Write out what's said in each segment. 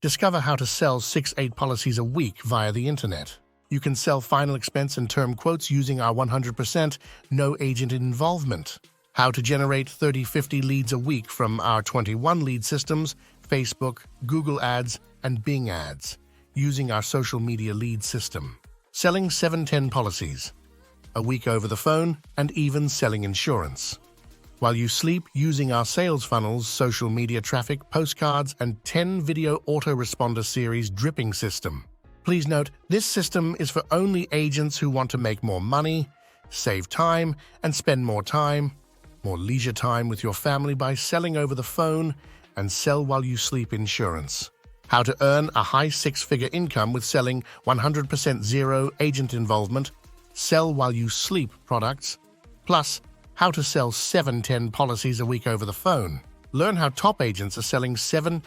Discover how to sell 6-8 policies a week via the internet. You can sell final expense and term quotes using our 100% no agent involvement. How to generate 30-50 leads a week from our 21 lead systems, Facebook, Google Ads, and Bing Ads, using our social media lead system. Selling 7-10 policies a week over the phone, and even selling insurance while you sleep using our sales funnels, social media traffic, postcards, and 10 video autoresponder series dripping system. Please note, this system is for only agents who want to make more money, save time, and spend more leisure time with your family by selling over the phone and sell while you sleep insurance. How to earn a high 6-figure income with selling 100% zero agent involvement, sell while you sleep products, plus how to sell 7-10 policies a week over the phone. Learn how top agents are selling 7-10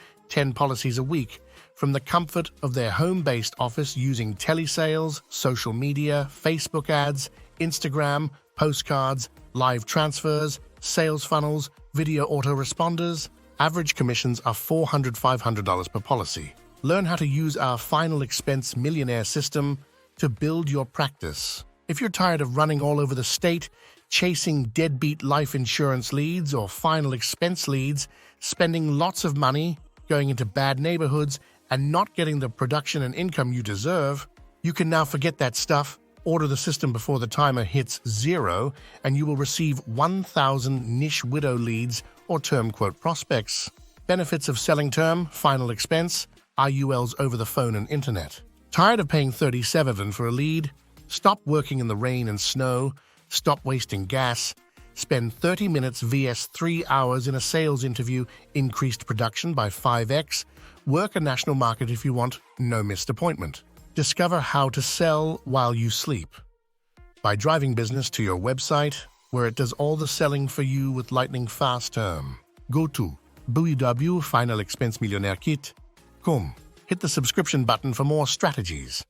policies a week from the comfort of their home-based office using telesales, social media, Facebook ads, Instagram, postcards, live transfers, sales funnels, video autoresponders. Average commissions are $400–500 per policy. Learn how to use our final expense millionaire system to build your practice. If you're tired of running all over the state, chasing deadbeat life insurance leads or final expense leads, spending lots of money, going into bad neighborhoods, and not getting the production and income you deserve, you can now forget that stuff. Order the system before the timer hits 0, and you will receive 1,000 niche widow leads or term quote prospects. Benefits of selling term, final expense, IULs over the phone and internet. Tired of paying $37 for a lead? Stop working in the rain and snow. Stop wasting gas. Spend 30 minutes vs 3 hours in a sales interview, increased production by 5x. Work a national market if you want, no missed appointment. Discover how to sell while you sleep by driving business to your website, where it does all the selling for you with lightning fast term. Go to www.finalexpensemillionaire.com. Hit the subscription button for more strategies.